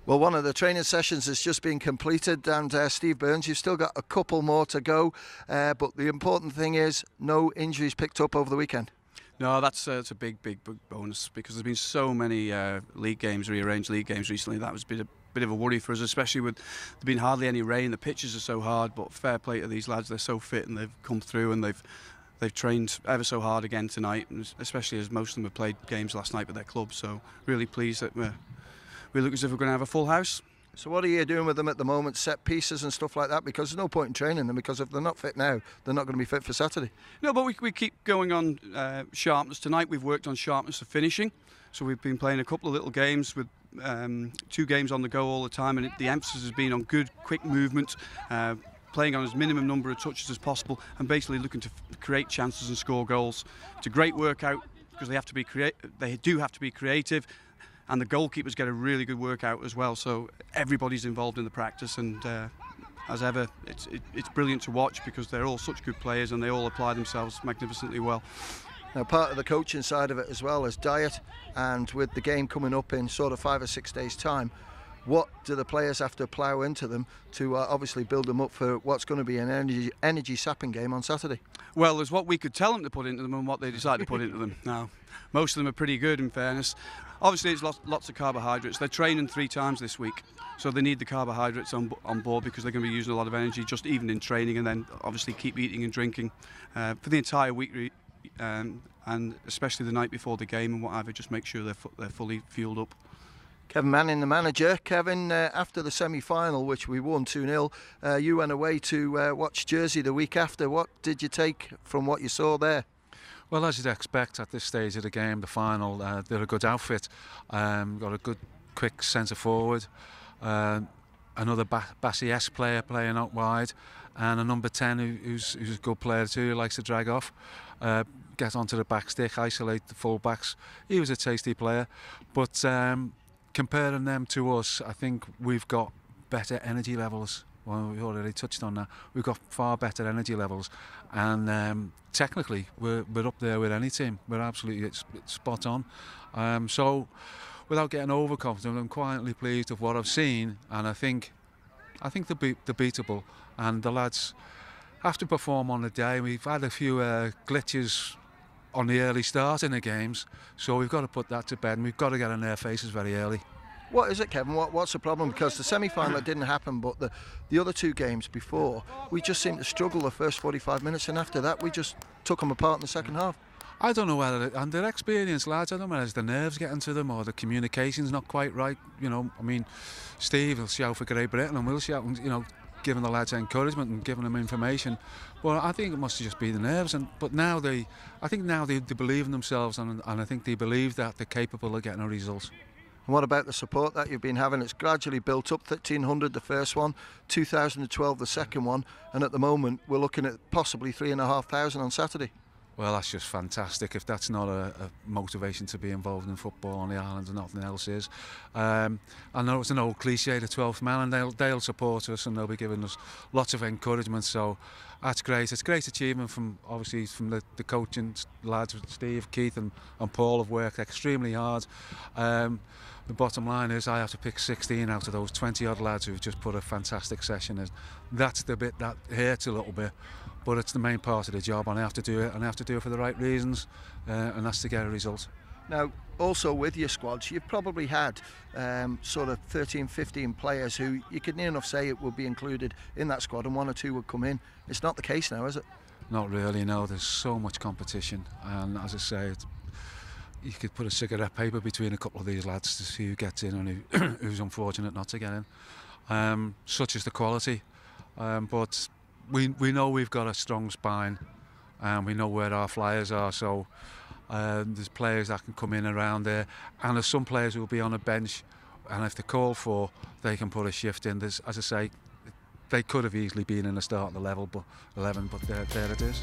Well, one of the training sessions has just been completed, and Steve Burns, you've still got a couple more to go, but the important thing is no injuries picked up over the weekend. No, that's a big bonus, because there's been so many rearranged league games recently. That was a bit of a worry for us, especially with there being hardly any rain. The pitches are so hard, but fair play to these lads. They're so fit and they've come through, and they've trained ever so hard again tonight, and especially as most of them have played games last night with their clubs. So really pleased that we look as if we're going to have a full house. So what are you doing with them at the moment, set pieces and stuff like that? Because there's no point in training them, because if they're not fit now, they're not going to be fit for Saturday. No, but we keep going on sharpness. Tonight we've worked on sharpness of finishing. So we've been playing a couple of little games with 2 games on the go all the time, and the emphasis has been on good, quick movement, playing on as minimum number of touches as possible, and basically looking to create chances and score goals. It's a great workout because they do have to be creative. And the goalkeepers get a really good workout as well. So everybody's involved in the practice, and as ever, it's brilliant to watch because they're all such good players and they all apply themselves magnificently well. Now, part of the coaching side of it as well is diet, and with the game coming up in sort of 5 or 6 days' time, what do the players have to plough into them to obviously build them up for what's going to be an energy sapping game on Saturday? Well, there's what we could tell them to put into them and what they decide to put into them. Now, most of them are pretty good, in fairness. Obviously, it's lots of carbohydrates. They're training 3 times this week, so they need the carbohydrates on board because they're going to be using a lot of energy just even in training, and then obviously keep eating and drinking for the entire week, and especially the night before the game and whatever. Just make sure they're fully fueled up. Kevin Manning, the manager. Kevin, after the semi-final, which we won 2-0, you went away to watch Jersey the week after. What did you take from what you saw there? Well, as you'd expect at this stage of the game, the final, they're a good outfit. Got a good, quick centre forward, another Bassi-esque player playing out wide, and a number 10 who's a good player too, who likes to drag off, get onto the back stick, isolate the full-backs. He was a tasty player, but comparing them to us, I think we've got better energy levels. Well, we already touched on that. We've got far better energy levels, and technically we're up there with any team. We're absolutely spot on. So without getting overconfident, I'm quietly pleased with what I've seen, and I think they're beatable, and the lads have to perform on the day. We've had a few glitches on the early start in the games, so we've got to put that to bed, and we've got to get in their faces very early. What is it, Kevin? What's the problem? Because the semi-final didn't happen, but the other 2 games before, we just seemed to struggle the first 45 minutes, and after that we just took them apart in the second half. I don't know whether, and they're experienced lads, I don't know whether it's the nerves getting to them or the communication's not quite right. You know, I mean, Steve will shout for Great Britain and we'll shout, you know, giving the lads encouragement and giving them information. But I think it must just be the nerves. But now they believe in themselves, and I think they believe that they're capable of getting a result. And what about the support that you've been having? It's gradually built up. 1,300 the first one, 2,012 the second one, and at the moment we're looking at possibly 3,500 on Saturday. Well, that's just fantastic. If that's not a motivation to be involved in football on the island, and nothing else is. I know it's an old cliche, the 12th man, and they'll support us and they'll be giving us lots of encouragement. So that's great. It's a great achievement from the coaching lads, Steve, Keith and Paul have worked extremely hard. The bottom line is I have to pick 16 out of those 20 odd lads who've just put a fantastic session in. That's the bit that hurts a little bit, but it's the main part of the job, and I have to do it, and I have to do it for the right reasons, and that's to get a result. Now, also with your squads, you've probably had sort of 13, 15 players who you could near enough say it would be included in that squad, and 1 or 2 would come in. It's not the case now, is it? Not really, no. There's so much competition, and as I say, you could put a cigarette paper between a couple of these lads to see who gets in and who's unfortunate not to get in. Such is the quality, but we know we've got a strong spine, and we know where our flyers are, so there's players that can come in around there, and there's some players who will be on a bench, and if they're called for, they can put a shift in. There's, as I say, they could have easily been in the start of the 11, but there it is.